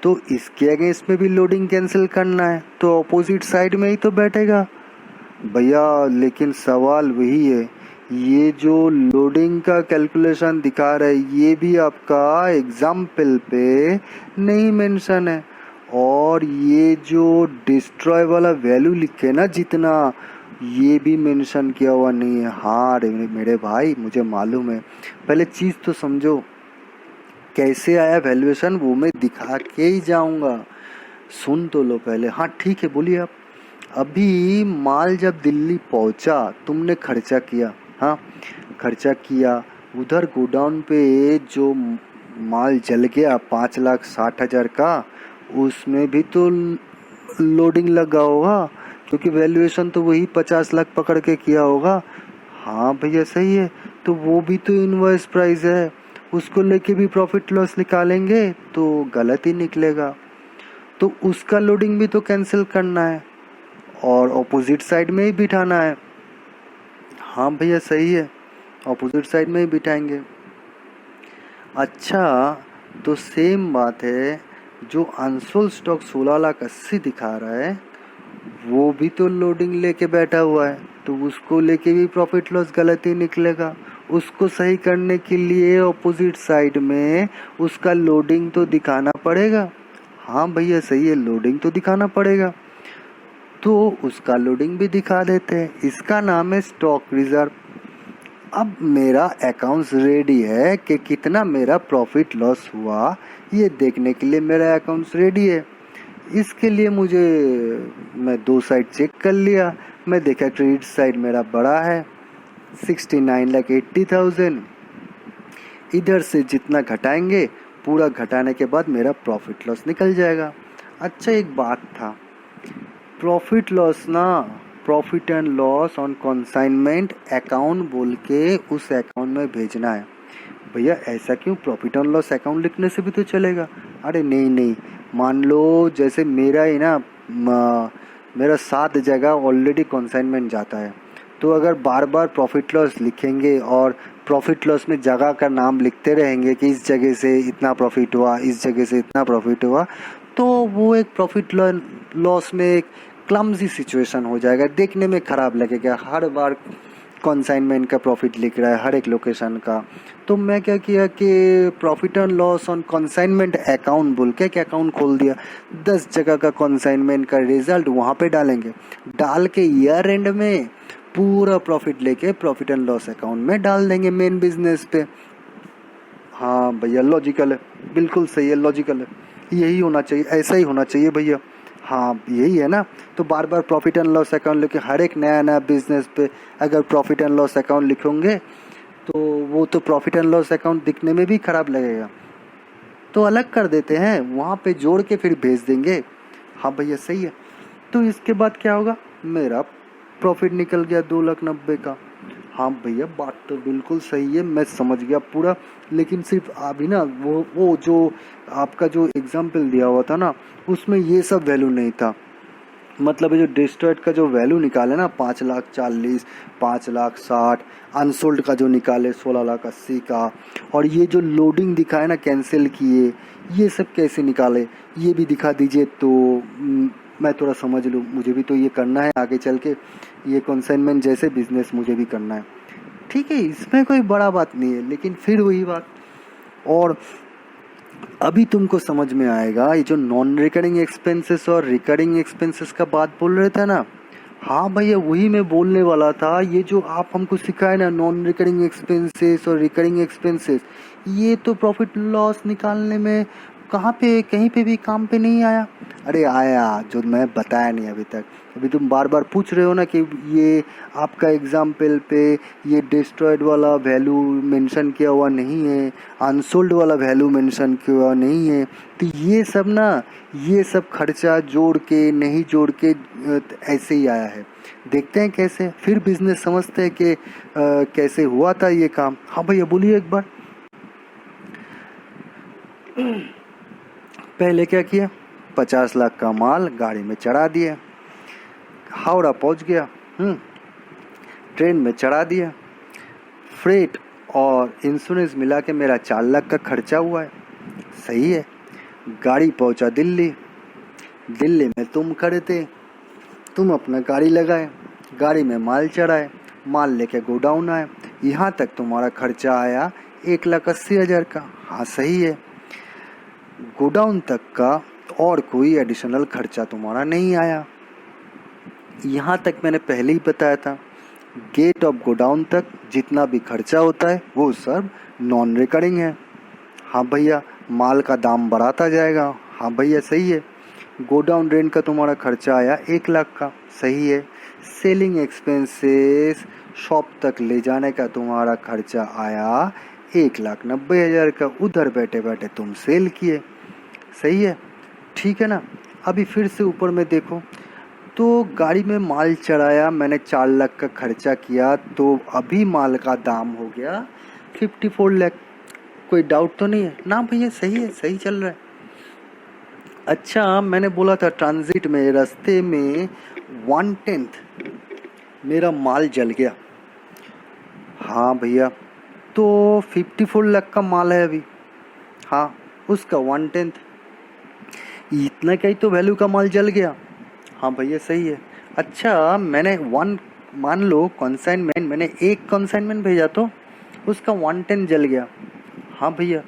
तो इसके अगेंस्ट में भी लोडिंग कैंसिल करना है तो अपोजिट साइड में ही तो बैठेगा भैया। लेकिन सवाल वही है, ये जो लोडिंग का कैलकुलेशन दिखा रहा है ये भी आपका एग्जाम्पल पे नहीं मेंशन है, और ये जो डिस्ट्रॉय वाला वैल्यू लिखे ना जितना, ये भी मेंशन किया हुआ नहीं है। हाँ रे मेरे भाई, मुझे मालूम है। पहले चीज़ तो समझो, कैसे आया वैल्यूएशन वो मैं दिखा के ही जाऊंगा। सुन तो लो पहले। हाँ ठीक है, बोलिए आप। अभी माल जब दिल्ली पहुंचा, तुमने खर्चा किया। हाँ खर्चा किया, उधर गोडाउन पे जो माल जल गया 5,60,000 का, उसमें भी तो लोडिंग लगा होगा, क्योंकि वैल्यूएशन तो वही 50 लाख पकड़ के किया होगा। हाँ भैया सही है। तो वो भी तो इनवॉइस प्राइस है, उसको लेके भी प्रॉफिट लॉस निकालेंगे तो गलत ही निकलेगा। तो उसका लोडिंग भी तो कैंसिल करना है और ऑपोजिट साइड में ही बिठाना है। हाँ भैया सही है, ऑपोजिट साइड में ही बिठाएंगे। अच्छा, तो सेम बात है, जो अनसोल्ड स्टॉक 16,80,000 दिखा रहा है वो भी तो लोडिंग लेके बैठा हुआ है, तो उसको लेके भी प्रॉफिट लॉस गलत ही निकलेगा। उसको सही करने के लिए ऑपोजिट साइड में उसका लोडिंग तो दिखाना पड़ेगा। हाँ भैया सही है, लोडिंग तो दिखाना पड़ेगा। तो उसका लोडिंग भी दिखा देते हैं। इसका नाम है स्टॉक रिजर्व। अब मेरा अकाउंट्स रेडी है कि कितना मेरा प्रॉफिट लॉस हुआ, ये देखने के लिए मेरा अकाउंट्स रेडी है। इसके लिए मैं 2 साइड चेक कर लिया। मैं देखा क्रेडिट साइड मेरा बड़ा है 69,80,000। इधर से जितना घटाएंगे, पूरा घटाने के बाद मेरा प्रॉफिट लॉस निकल जाएगा। अच्छा एक बात था, प्रॉफिट लॉस ना, profit and loss on consignment account बोल के उस अकाउंट में भेजना है। भैया ऐसा क्यों? प्रॉफिट एंड लॉस अकाउंट लिखने से भी तो चलेगा। अरे नहीं नहीं, मान लो जैसे मेरा ही ना, मेरा 7 जगह ऑलरेडी कंसाइनमेंट जाता है, तो अगर बार बार प्रॉफिट लॉस लिखेंगे और प्रॉफिट लॉस में जगह का नाम लिखते रहेंगे कि इस जगह से इतना प्रॉफिट हुआ, इस जगह से इतना प्रॉफिट हुआ, तो वो एक प्रॉफिट लॉस में एक क्लमजी सिचुएशन हो जाएगा, देखने में खराब लगेगा। हर बार कंसाइनमेंट का प्रॉफिट लिख रहा है हर एक लोकेशन का। तो मैं क्या किया कि profit and loss on consignment account बोल के एक अकाउंट खोल दिया। 10 जगह का कंसाइनमेंट का रिजल्ट वहाँ पे डालेंगे, डाल के ईयर एंड में पूरा प्रॉफिट लेके प्रॉफिट एंड लॉस अकाउंट में डाल देंगे मेन बिजनेस पे। हाँ भैया लॉजिकल है, बिल्कुल सही है, लॉजिकल है, यही होना चाहिए, ऐसा ही होना चाहिए भैया। हाँ यही है ना। तो बार बार प्रॉफिट एंड लॉस अकाउंट लेके हर एक नया नया बिजनेस पे अगर प्रॉफिट एंड लॉस अकाउंट लिखोगे तो वो तो प्रॉफिट एंड लॉस अकाउंट दिखने में भी खराब लगेगा। तो अलग कर देते हैं, वहाँ पे जोड़ के फिर भेज देंगे। हाँ भैया सही है। तो इसके बाद क्या होगा, मेरा प्रॉफिट निकल गया 2,90,000 का। हाँ भैया बात तो बिल्कुल सही है, मैं समझ गया पूरा। लेकिन सिर्फ अभी ना वो जो आपका जो एग्जाम्पल दिया हुआ था ना, उसमें ये सब वैल्यू नहीं था। मतलब ये जो डिस्ट्रॉयड का जो वैल्यू निकाले ना 5,40,000, 5,60,000, अनसोल्ड का जो निकाले 16,80,000 का, और ये जो लोडिंग दिखाए ना कैंसिल किए, ये सब कैसे निकाले ये भी दिखा दीजिए तो मैं थोड़ा समझ लूँ। मुझे भी तो ये करना है आगे चल के, ये कंसाइनमेंट जैसे बिजनेस मुझे भी करना है। ठीक है, इसमें कोई बड़ा बात नहीं है, लेकिन फिर वही बात। और अभी तुमको समझ में आएगा ये जो नॉन रिकरिंग एक्सपेंसेस और रिकरिंग एक्सपेंसेस का बात बोल रहे थे ना। हाँ भैया वही मैं बोलने वाला था, ये जो आप हमको सिखाए ना नॉन रिकरिंग एक्सपेंसेस और रिकरिंग एक्सपेंसेस, ये तो प्रॉफिट लॉस निकालने में कहाँ पे कहीं पे भी काम पे नहीं आया। अरे आया, जो मैं बताया नहीं अभी तक। अभी तुम बार बार पूछ रहे हो ना कि ये आपका एग्जाम्पल पे ये डिस्ट्रॉयड वाला वैल्यू मेंशन किया हुआ नहीं है, अनसोल्ड वाला वैल्यू मेंशन किया हुआ नहीं है। तो ये सब ना, ये सब खर्चा जोड़ के नहीं जोड़ के ऐसे ही आया है। देखते हैं कैसे, फिर बिजनेस समझते हैं कि कैसे हुआ था ये काम। हाँ भैया बोलिए एक बार। पहले क्या किया, 50 लाख का माल गाड़ी में चढ़ा दिया, हावड़ा पहुंच गया, ट्रेन में चढ़ा दिया, फ्रेट और इंश्योरेंस मिला के मेरा 4 लाख का खर्चा हुआ है। सही है। गाड़ी पहुंचा दिल्ली, दिल्ली में तुम खड़े थे, तुम अपना गाड़ी लगाए, गाड़ी में माल चढ़ाए, माल लेके गोडाउन आए, यहाँ तक तुम्हारा खर्चा आया 1,80,000 का। हाँ सही है। गोडाउन तक का और कोई एडिशनल खर्चा तुम्हारा नहीं आया। यहाँ तक मैंने पहले ही बताया था, गेट ऑफ गोडाउन तक जितना भी खर्चा होता है वो सब नॉन रिकरिंग है। हाँ भैया, माल का दाम बढ़ाता जाएगा। हाँ भैया सही है। गोडाउन रेंट का तुम्हारा खर्चा आया 1 लाख का। सही है। सेलिंग एक्सपेंसेस, शॉप तक ले जाने का तुम्हारा खर्चा आया 1,90,000 का। उधर बैठे बैठे तुम सेल किए। सही है, ठीक है ना। अभी फिर से ऊपर में देखो, तो गाड़ी में माल चढ़ाया, मैंने 4 लाख का खर्चा किया, तो अभी माल का दाम हो गया 54 लाख। कोई डाउट तो नहीं है ना भैया? सही है, सही चल रहा है। अच्छा, मैंने बोला था ट्रांजिट में, रास्ते में 1/10 मेरा माल जल गया। हाँ भैया, तो 54 लाख का माल है अभी। हाँ, उसका 1/10, इतना का ही तो वैल्यू का माल जल गया। हाँ भैया सही है। अच्छा, मैंने मान लो कंसाइनमेंट, मैंने एक कंसाइनमेंट भेजा तो उसका 1/10 जल गया। हाँ भैया,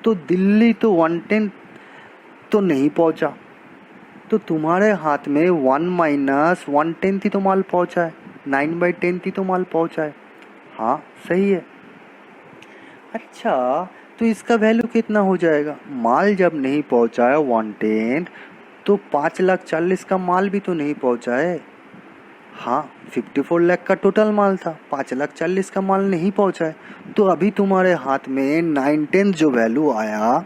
तो दिल्ली तो 1/10 तो नहीं पहुंचा, तो तुम्हारे हाथ में 1 - 1/10 ही तो माल पहुंचा है, 9/10 ही तो माल पहुंचा है। हाँ सही है। अच्छा, तो इसका वैल्यू कितना हो जाएगा? माल जब नहीं पहुंचा है 1/10, तो 5,40,000 का माल भी तो नहीं पहुंचा है। हाँ, 54 लाख का टोटल माल था, 5,40,000 का माल नहीं पहुंचा है। तो अभी तुम्हारे हाथ में 9/10 जो वैल्यू आया,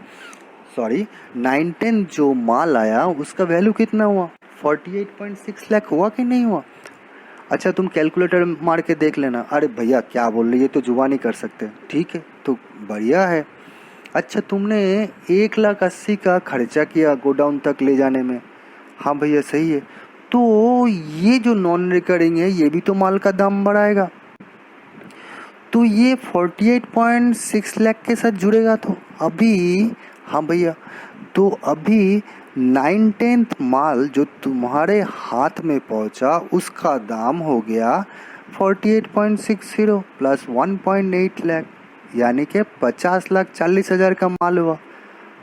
सॉरी 9/10 जो माल आया, उसका वैल्यू कितना हुआ? 48.6 लाख हुआ कि नहीं हुआ? अच्छा, तुम कैलकुलेटर मार के देख लेना। अरे भैया क्या बोल रही है, तो जुबान नहीं कर सकते। ठीक है, तो बढ़िया है। अच्छा, तुमने 1,80,000 का खर्चा किया गोडाउन तक ले जाने में। हाँ भैया सही है। तो ये जो नॉन रिकरिंग है, ये भी तो माल का दाम बढ़ाएगा, तो ये 48.6 लाख के साथ जुड़ेगा। तो अभी, हाँ भैया, तो अभी 9/10 माल जो तुम्हारे हाथ में पहुंचा उसका दाम हो गया 48.60 प्लस 1.8 लाख, यानी कि 50,40,000 का माल हुआ।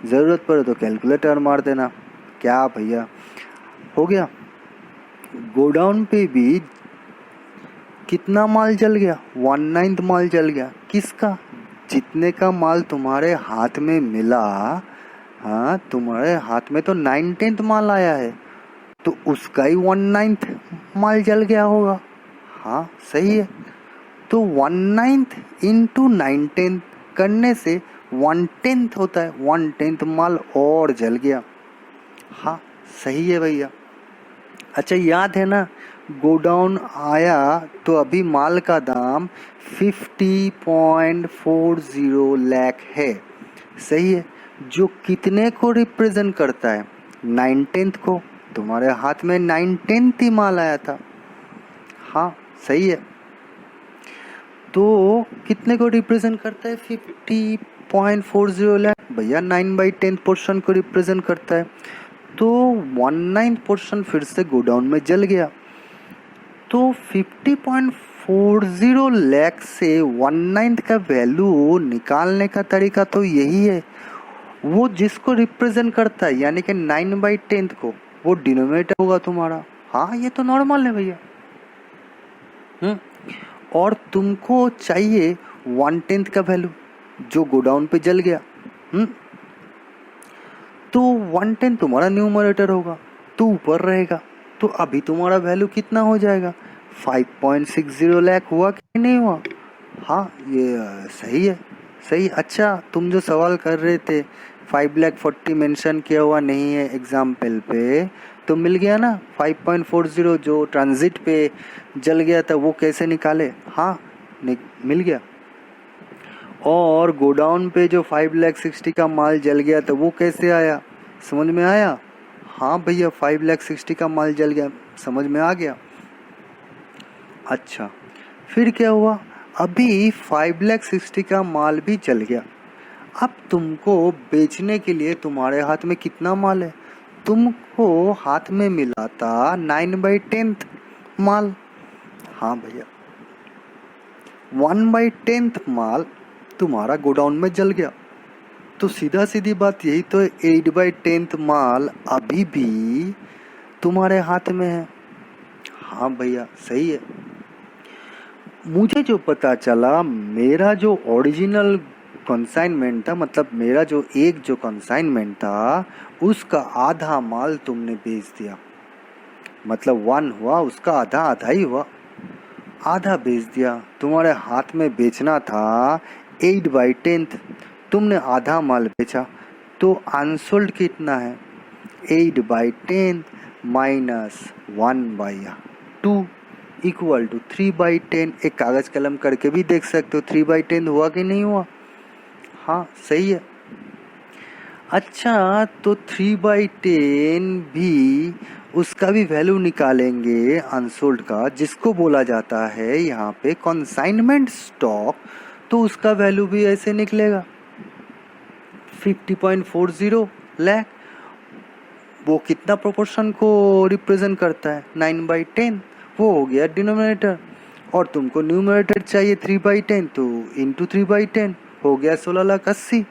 ज़रूरत पड़े तो कैलकुलेटर मार देना। क्या भैया हो गया। गोडाउन पे भी कितना माल जल गया? 1/9 माल जल गया। किसका? जितने का माल तुम्हारे हाथ में मिला, हाँ तुम्हारे हाथ में तो 9/10 माल आया है, तो उसका ही 1/9 माल जल गया होगा। हाँ सही है। तो 1/9 इंटू 9/10 करने से 1/10 होता है, 1/10 माल और जल गया। हाँ सही है भैया। अच्छा याद है ना, गोडाउन आया तो अभी माल का दाम 50.40 लाख है। सही है। जो कितने को रिप्रेजेंट करता है? 9/10 को। तुम्हारे हाथ में 9/10 ही माल आया था। हाँ सही है। तो कितने को रिप्रेजेंट करता है? 50.40 लाख भैया 9/10 पोर्शन को रिप्रेजेंट करता है। तो 1/9 पोर्शन फिर से गोडाउन में जल गया। तो 50.40 लाख से 1/9 का वैल्यू निकालने का तरीका तो यही है। वो जिसको रिप्रेजेंट करता है यानी कि 9/10 को, वो डिनोमिनेटर होगा तुम्हारा। हाँ ये तो नॉर्मल है भैया। और तुमको चाहिए 1/10 का वैल्यू जो गोडाउन पे जल गया। तो 1/10 तुम्हारा न्यूमरेटर होगा तो ऊपर रहेगा। तो अभी तुम्हारा वैल्यू कितना हो जाएगा? 5.60 लाख हुआ कि नहीं हुआ? हाँ ये सही है। सही। अच्छा तुम जो सवाल कर रहे थे 5,40,000 मेंशन किया हुआ नहीं है एग्जाम्पल पे, तो मिल गया ना 5.40 जो ट्रांजिट पे जल गया था वो कैसे निकाले? हाँ मिल गया। और गोडाउन पे जो 5,60,000 का माल जल गया था वो कैसे आया? समझ में आया? हाँ भैया 5,60,000 का माल जल गया, समझ में आ गया। अच्छा फिर क्या हुआ? अभी 5,60,000 का माल भी जल गया। अब तुमको बेचने के लिए तुम्हारे हाथ में कितना माल है? तुमको हाथ में मिला था 9/10 माल। हाँ भैया 1/10 माल तुम्हारा गोडाउन में जल गया। तो सीधा सीधी बात यही तो है, 8/10 माल अभी भी तुम्हारे हाथ में है। हाँ भैया सही है। मुझे जो पता चला, मेरा जो ओरिजिनल कंसाइनमेंट था, मतलब मेरा जो कंसाइनमेंट था उसका आधा माल तुमने बेच दिया। मतलब 1 हुआ, उसका आधा आधा ही हुआ, आधा बेच दिया। तुम्हारे हाथ में बेचना था 8/10, तुमने आधा माल बेचा। तो अनसोल्ड कितना है? 8/10 माइनस 1/2 इक्वल टू 3/10। एक कागज कलम करके भी देख सकते हो 3/10 हुआ कि नहीं हुआ? हाँ सही है। अच्छा तो 3/10 भी उसका भी वैल्यू निकालेंगे अनसोल्ड का, जिसको बोला जाता है यहाँ पे कंसाइनमेंट स्टॉक। तो उसका वैल्यू भी ऐसे निकलेगा 50.40 लाख। वो कितना प्रोपोर्शन को रिप्रेजेंट करता है? 9/10। वो हो गया डिनोमिनेटर। और तुमको न्यूमरेटर चाहिए 3/10, तो इंटू 3/10 हो गया 16,80,000।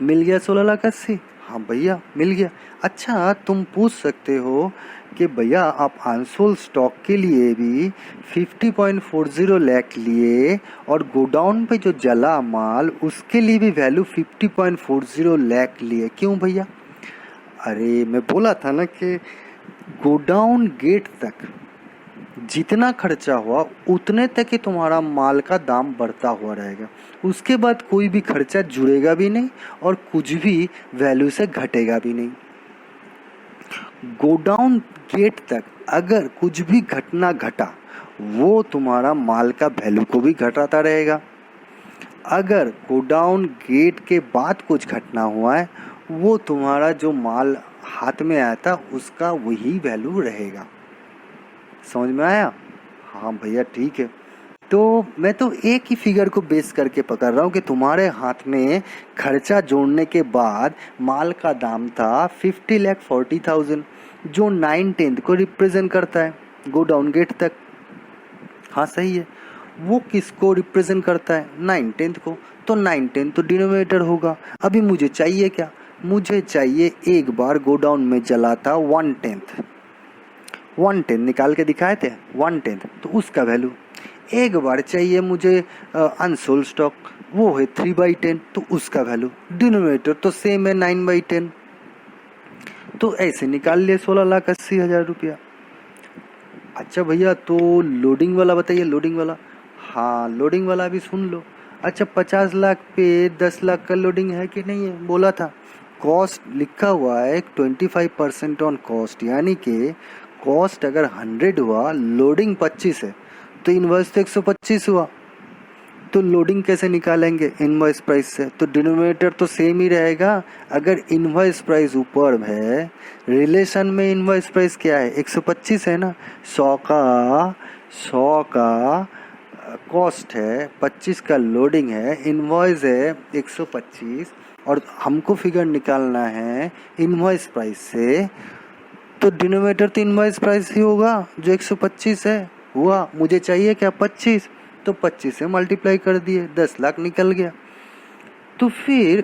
मिल गया 16,80,000। हाँ भैया मिल गया। अच्छा तुम पूछ सकते हो कि भैया आप अनसोल्ड स्टॉक के लिए भी 50.40 लाख लिए और गोडाउन पे जो जला माल उसके लिए भी वैल्यू 50.40 लाख लिए, क्यों भैया? अरे मैं बोला था ना कि गोडाउन गेट तक जितना खर्चा हुआ उतने तक ही तुम्हारा माल का दाम बढ़ता हुआ रहेगा। उसके बाद कोई भी खर्चा जुड़ेगा भी नहीं और कुछ भी वैल्यू से घटेगा भी नहीं। गोडाउन गेट तक अगर कुछ भी घटना घटा वो तुम्हारा माल का वैल्यू को भी घटाता रहेगा। अगर गोडाउन गेट के बाद कुछ घटना हुआ है वो तुम्हारा जो माल हाथ में आया था उसका वही वैल्यू रहेगा। समझ में आया? हाँ भैया ठीक है। तो मैं तो एक ही फिगर को बेस करके पकड़ रहा हूँ कि तुम्हारे हाथ में खर्चा जोड़ने के बाद माल का दाम था 50,40,000, जो 9/10 को रिप्रेजेंट करता है गोडाउन गेट तक। हाँ सही है, वो किसको रिप्रेजेंट करता है? 9/10 को। तो 9/10 तो डिनोमिनेटर होगा। अभी मुझे चाहिए क्या? मुझे चाहिए एक बार गोडाउन में जला था 1/10, 1/10 निकाल के दिखाए थे 1/10, तो उसका वैल्यू। एक बार चाहिए मुझे अनसोल्ड स्टॉक, वो है 3/10, तो उसका वैल्यू। डिनोमिनेटर तो सेम है 9/10, तो ऐसे निकाल लिए 16,80,000 रुपया। अच्छा भैया, तो लोडिंग वाला बताइए, लोडिंग वाला। हाँ लोडिंग वाला भी सुन लो। अच्छा 50 लाख पे 10 लाख का लोडिंग है कि नहीं है? बोला था। कॉस्ट लिखा हुआ है 25% ऑन कॉस्ट, यानी कि कॉस्ट अगर 100 हुआ, लोडिंग 25 है, तो इनवर्स तो 125 हुआ। तो लोडिंग कैसे निकालेंगे? इनवॉइस प्राइस से। तो डिनोमिनेटर तो सेम ही रहेगा। अगर इनवॉइस प्राइस ऊपर है, रिलेशन में इनवॉइस प्राइस क्या है? 125 है ना। 100 का कॉस्ट है, 25 का लोडिंग है, इनवॉइस है 125, और हमको फिगर निकालना है इनवॉइस प्राइस से। तो डिनोमिनेटर तो इनवॉइस प्राइस ही होगा जो 125 है। हुआ, मुझे चाहिए क्या? 25, तो 25 से मल्टीप्लाई कर दिए, 10 लाख निकल गया। तो फिर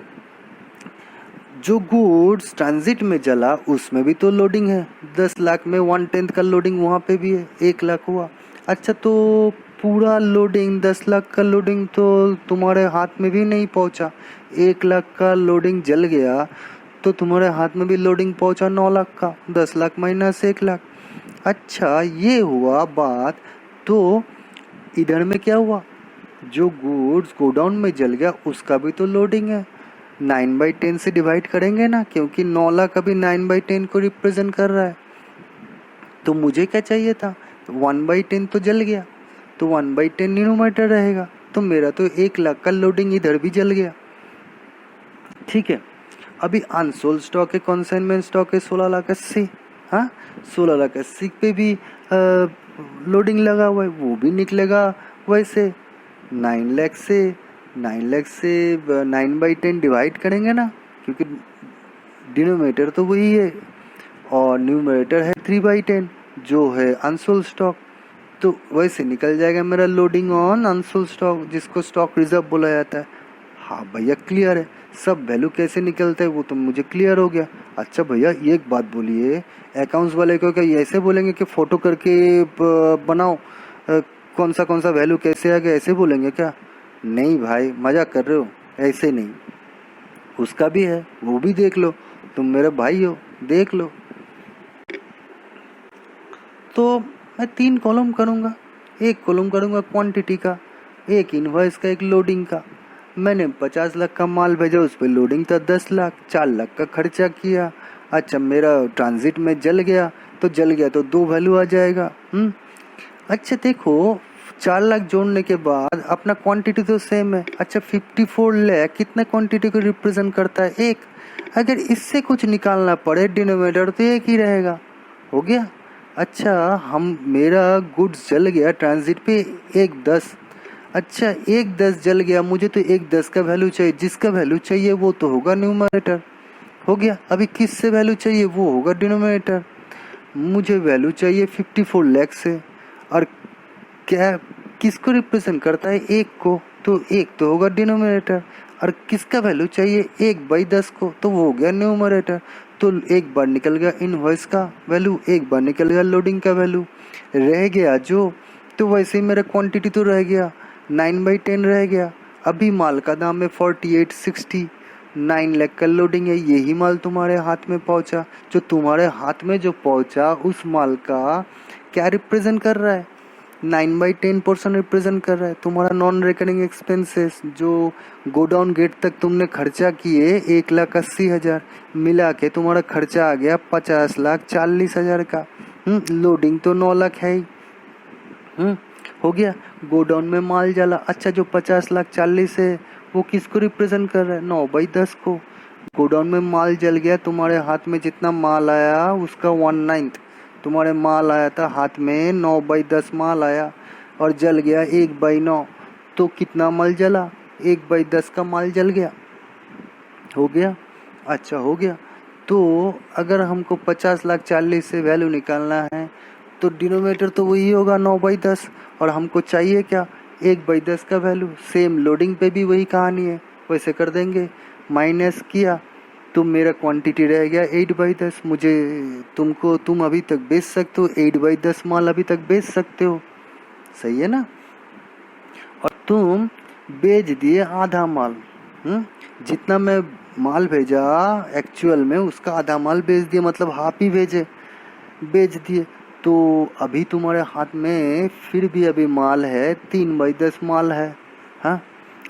जो गुड्स ट्रांजिट में जला उसमें भी तो लोडिंग है, 10 लाख में 1/10 का लोडिंग वहाँ पे भी है, 1 लाख हुआ। अच्छा तो पूरा लोडिंग 10 लाख का लोडिंग तो तुम्हारे हाथ में भी नहीं पहुँचा। 1 लाख का लोडिंग जल गया तो तुम्हारे हाथ में भी लोडिंग पहुँचा 9 लाख का, 10 लाख माइनस 1 लाख। अच्छा ये हुआ बात। तो इधर में क्या हुआ? जो गुड्स गोडाउन में जल गया उसका भी तो लोडिंग है, 9/10 से डिवाइड करेंगे ना, क्योंकि 9 लाख अभी 9/10 को रिप्रेजेंट कर रहा है। तो मुझे क्या चाहिए था? 1/10 तो जल गया, तो 1/10 न्यूमरेटर रहेगा, तो मेरा तो 1 लाख का लोडिंग इधर भी जल गया। ठीक है, अभी अनसोल्ड स्टॉक है, कंसाइनमेंट स्टॉक है 16,80,000। हाँ 16,80,000 पे भी लोडिंग लगा हुआ है, वो भी निकलेगा वैसे 9 लाख से। 9/10 डिवाइड करेंगे ना, क्योंकि डिनोमिनेटर तो वही है और न्यूमरेटर है 3/10 जो है अनसोल्ड स्टॉक। तो वैसे निकल जाएगा मेरा लोडिंग ऑन अनसोल्ड स्टॉक, जिसको स्टॉक रिजर्व बोला जाता है। हाँ भैया क्लियर है, सब वैल्यू कैसे निकलते हैं वो तो मुझे क्लियर हो गया। अच्छा भैया एक बात बोलिए, अकाउंट्स वाले को क्या ऐसे बोलेंगे कि फोटो करके बनाओ कौन सा वैल्यू कैसे आ गया, ऐसे बोलेंगे क्या? नहीं भाई मजाक कर रहे हो, ऐसे नहीं। उसका भी है, वो भी देख लो, तुम मेरे भाई हो, देख लो। तो मैं 3 कॉलम करूँगा, एक कॉलम करूँगा क्वांटिटी का, एक इनवॉइस का, एक लोडिंग का। मैंने 50 लाख का माल भेजा, उस पर लोडिंग था 10 लाख, 4 लाख का खर्चा किया। अच्छा मेरा ट्रांजिट में जल गया, तो जल गया तो 2 वैल्यू आ जाएगा। अच्छा देखो 4 लाख जोड़ने के बाद अपना क्वांटिटी तो सेम है। अच्छा 54 लाख कितना क्वांटिटी को रिप्रेजेंट करता है? एक। अगर इससे कुछ निकालना पड़े डिनोमिनेटर तो एक ही रहेगा। हो गया। अच्छा हम मेरा गुड्स जल गया ट्रांजिट पे 1/10। अच्छा 1/10 जल गया, मुझे तो 1/10 का वैल्यू चाहिए, जिसका वैल्यू चाहिए वो तो होगा न्यूमरेटर। हो गया। अभी किससे वैल्यू चाहिए? वो होगा डिनोमिनेटर। मुझे वैल्यू चाहिए 54 लाख से, और क्या किसको रिप्रेजेंट करता है? एक को, तो एक तो होगा डिनोमिनेटर। और किसका वैल्यू चाहिए? 1/10 को, तो वो हो गया न्यूमरेटर। तो एक बार निकल गया इनवॉइस का वैल्यू, एक बार निकल गया लोडिंग का वैल्यू, रह गया जो, तो वैसे ही मेरा क्वांटिटी तो रह गया 9/10 रह गया। अभी माल का दाम है 4860, 9 लाख का लोडिंग है, यही माल तुम्हारे हाथ में पहुंचा। जो तुम्हारे हाथ में जो पहुंचा उस माल का क्या रिप्रेजेंट कर रहा है? 9/10 पोर्शन रिप्रेजेंट कर रहा है तुम्हारा नॉन रिकरिंग एक्सपेंसेस, जो गोडाउन गेट तक तुमने खर्चा किए 1,80,000, मिला के तुम्हारा खर्चा आ गया 50,40,000 का। लोडिंग तो 9 लाख है ही। हो गया। गोडाउन में माल जला। अच्छा जो 50,40,000 है वो किसको रिप्रेजेंट कर रहा है? 9/10 को। गोडाउन में माल जल गया, तुम्हारे हाथ में जितना माल आया उसका 1/9। तुम्हारे माल आया था हाथ में 9/10 माल आया। और जल गया 1/9, तो कितना माल जला? 1/10 का माल जल गया। हो गया? अच्छा, हो गया। तो अगर हमको 50,40,000 से वैल्यू निकालना है तो डिनोमिनेटर तो वही होगा 9/10, और हमको चाहिए क्या? 1/10 का वैल्यू। सेम लोडिंग पे भी वही कहानी है, वैसे कर देंगे। माइनस किया तो मेरा क्वांटिटी रह गया 8/10। तुम अभी तक बेच सकते हो, 8/10 माल अभी तक बेच सकते हो, सही है ना? और तुम बेच दिए आधा माल। जितना मैं माल भेजा एक्चुअल में उसका आधा माल बेच दिया, मतलब हाफ ही बेच दिए। तो अभी तुम्हारे हाथ में फिर भी अभी माल है 3/10 माल है। हाँ,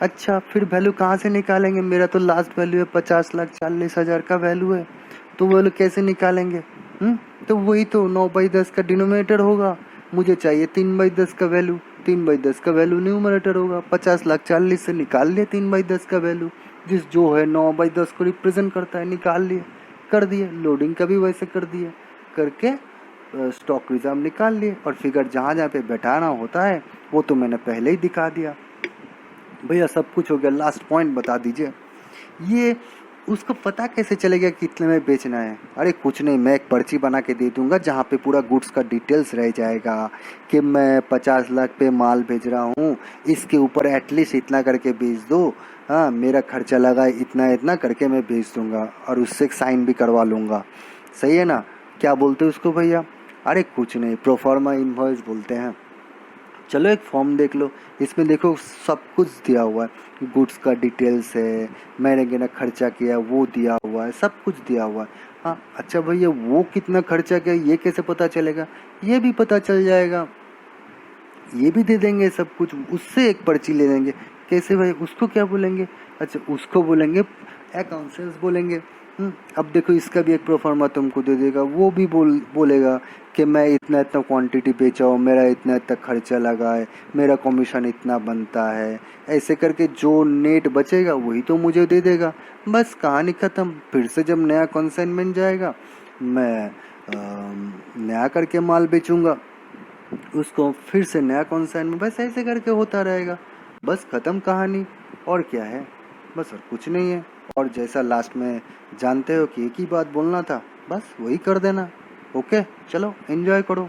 अच्छा, फिर वैल्यू कहाँ से निकालेंगे? मेरा तो लास्ट वैल्यू है 50,40,000 का वैल्यू है, तो वैल्यू कैसे निकालेंगे? तो वही तो 9/10 का डिनोमिनेटर होगा, मुझे चाहिए 3/10 का वैल्यू। 3/10 का वैल्यू न्यूमरेटर होगा। 50,40,000 से निकाल लिए 3/10 का वैल्यू, जो है 9/10 को रिप्रेजेंट करता है, निकाल लिए, कर दिए। लोडिंग का भी वैसे कर दिए, करके स्टॉक रिजर्व निकाल लिए, और फिगर जहाँ जहाँ पे बैठाना होता है वो तो मैंने पहले ही दिखा दिया। भैया सब कुछ हो गया, लास्ट पॉइंट बता दीजिए। ये उसको पता कैसे चलेगा कितने में बेचना है? अरे कुछ नहीं, मैं एक पर्ची बना के दे दूंगा जहाँ पे पूरा गुड्स का डिटेल्स रह जाएगा कि मैं 50 लाख पे माल भेज रहा हूँ, इसके ऊपर एटलीस्ट इतना करके बेच दो। हाँ, मेरा खर्चा लगा इतना इतना करके मैं बेच दूंगा, और उससे साइन भी करवा लूँगा। सही है ना? क्या बोलते हैं उसको भैया? अरे कुछ नहीं, प्रोफार्मा इनवॉइस बोलते हैं। चलो एक फॉर्म देख लो, इसमें देखो सब कुछ दिया हुआ है, गुड्स का डिटेल्स है, मैंने कितना खर्चा किया वो दिया हुआ है, सब कुछ दिया हुआ है। हाँ, अच्छा भैया वो कितना खर्चा किया ये कैसे पता चलेगा? ये भी पता चल जाएगा, ये भी दे देंगे सब कुछ, उससे एक पर्ची ले लेंगे। कैसे भाई? उसको क्या बोलेंगे? अच्छा, उसको बोलेंगे अकाउंटेंट्स बोलेंगे। अब देखो इसका भी एक प्रोफार्मा तुमको दे देगा, वो भी बोलेगा कि मैं इतना इतना क्वांटिटी बेचा हूँ, मेरा इतना इतना खर्चा लगा है, मेरा कमीशन इतना बनता है। ऐसे करके जो नेट बचेगा वही तो मुझे दे देगा। बस कहानी ख़त्म। फिर से जब नया कंसाइनमेंट जाएगा मैं नया करके माल बेचूंगा, उसको फिर से नया कंसाइनमेंट, बस ऐसे करके होता रहेगा। बस ख़त्म कहानी। और क्या है? बस और कुछ नहीं है। और जैसा लास्ट में जानते हो कि एक ही बात बोलना था, बस वही कर देना। ओके, चलो एंजॉय करो।